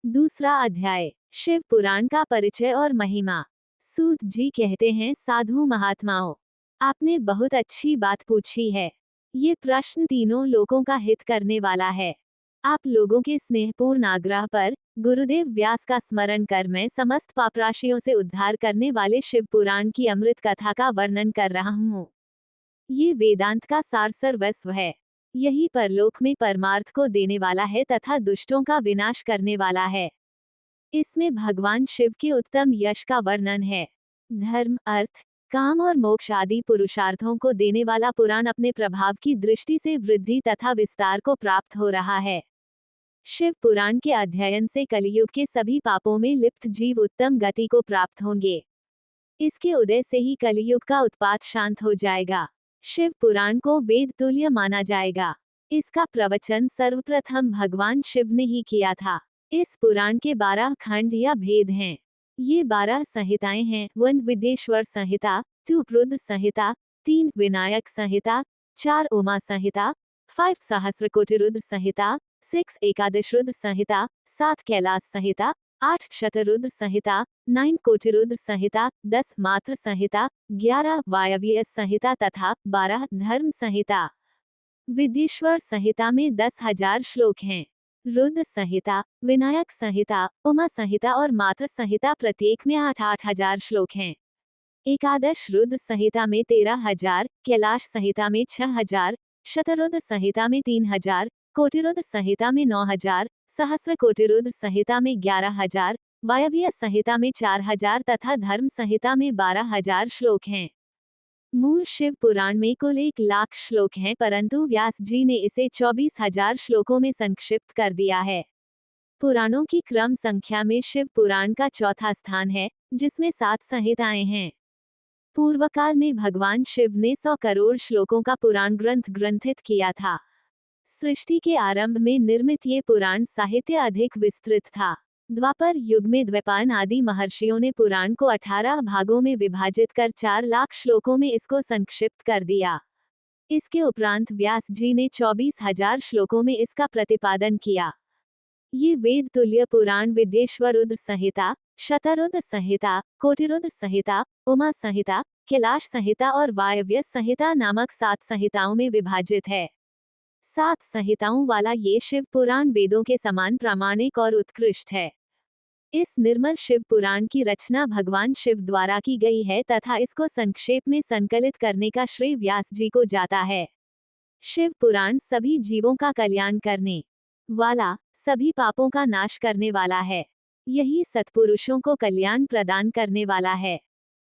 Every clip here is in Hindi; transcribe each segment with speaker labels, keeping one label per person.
Speaker 1: दूसरा अध्याय, शिव पुराण का परिचय और महिमा। सूत जी कहते हैं, साधु महात्माओं, आपने बहुत अच्छी बात पूछी है। ये प्रश्न तीनों लोगों का हित करने वाला है। आप लोगों के स्नेहपूर्ण आग्रह पर गुरुदेव व्यास का स्मरण कर मैं समस्त पापराशियों से उद्धार करने वाले शिव पुराण की अमृत कथा का वर्णन कर रहा हूँ। ये वेदांत का सार सर्वस्व है। यही परलोक में परमार्थ को देने वाला है तथा दुष्टों का विनाश करने वाला है। इसमें भगवान शिव के उत्तम यश का वर्णन है। धर्म, अर्थ, काम और मोक्ष आदि पुरुषार्थों को देने वाला पुराण अपने प्रभाव की दृष्टि से वृद्धि तथा विस्तार को प्राप्त हो रहा है। शिव पुराण के अध्ययन से कलियुग के सभी पापों में लिप्त जीव उत्तम गति को प्राप्त होंगे। इसके उदय से ही कलियुग का उत्पात शांत हो जाएगा। शिव पुराण को वेद तुल्य माना जाएगा। इसका प्रवचन सर्वप्रथम भगवान शिव ने ही किया था। इस पुराण के 12 खंड या भेद हैं। ये 12 संहिताएं हैं। 1 विदेश्वर संहिता, 2 रुद्र संहिता, 3 विनायक संहिता, 4 उमा संहिता, 5 सहस्रकोटि रुद्र संहिता, 6 एकादश रुद्र संहिता, 7 कैलाश संहिता, 8 शतरुद्र संहिता, 9 कोटि रुद्र संहिता, 10 मात्र संहिता, 11 वायव्य संहिता तथा 12 धर्म संहिता। विदेश्वर संहिता में 10,000 श्लोक हैं। रुद्र संहिता, विनायक संहिता, उमा संहिता और मात्र संहिता प्रत्येक में 8,000 श्लोक हैं। एकादश रुद्र संहिता में 13,000, कैलाश संहिता में 6,000, शतरुद्र संहिता में 3,000, कोटिरुद्र संहिता में 9,000, सहस्र कोटिरुद्र संहिता में 11,000, वायव्य संहिता में 4,000 तथा धर्म संहिता में 12,000 श्लोक हैं। मूल शिव पुराण में कुल 1 लाख श्लोक हैं, परंतु व्यास जी ने इसे 24,000 श्लोकों में संक्षिप्त कर दिया है। पुराणों की क्रम संख्या में शिव पुराण का चौथा स्थान है, जिसमें 7 संहिताएं हैं। पूर्वकाल में भगवान शिव ने 100 करोड़ श्लोकों का पुराण ग्रंथ ग्रंथित किया था। सृष्टि के आरंभ में निर्मित ये पुराण साहित्य अधिक विस्तृत था। द्वापर युग में द्वैपायन आदि महर्षियों ने पुराण को 18 भागों में विभाजित कर 4 लाख श्लोकों में इसको संक्षिप्त कर दिया। इसके उपरांत व्यास जी ने 24,000 श्लोकों में इसका प्रतिपादन किया। ये वेद तुल्य पुराण विदेश्वर रुद्र संहिता, शतरुद्र संहिता, कोटिरुद्र संहिता, उमा संहिता, कैलाश संहिता और वायव्य संहिता नामक 7 संहिताओं में विभाजित है। 7 संहिताओं वाला ये शिव पुराण वेदों के समान प्रामाणिक और उत्कृष्ट है। इस निर्मल शिव पुराण की रचना भगवान शिव द्वारा की गई है तथा इसको संक्षेप में संकलित करने का श्रेय व्यास जी को जाता है। शिव पुराण सभी जीवों का कल्याण करने वाला, सभी पापों का नाश करने वाला है। यही सत्पुरुषों को कल्याण प्रदान करने वाला है।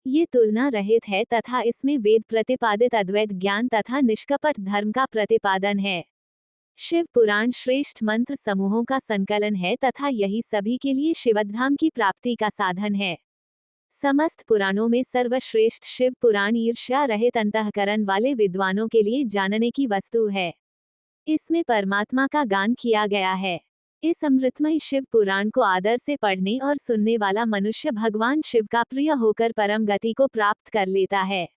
Speaker 1: ये तुलना रहित है तथा इसमें वेद प्रतिपादित अद्वैत ज्ञान तथा निष्कपट धर्म का प्रतिपादन है। शिव पुराण श्रेष्ठ मंत्र समूहों का संकलन है तथा यही सभी के लिए शिवधाम की प्राप्ति का साधन है। समस्त पुराणों में सर्वश्रेष्ठ शिव पुराण ईर्ष्या रहित अंतःकरण वाले विद्वानों के लिए जानने की वस्तु है। इसमें परमात्मा का गान किया गया है। इस अमृतमय शिव पुराण को आदर से पढ़ने और सुनने वाला मनुष्य भगवान शिव का प्रिय होकर परम गति को प्राप्त कर लेता है।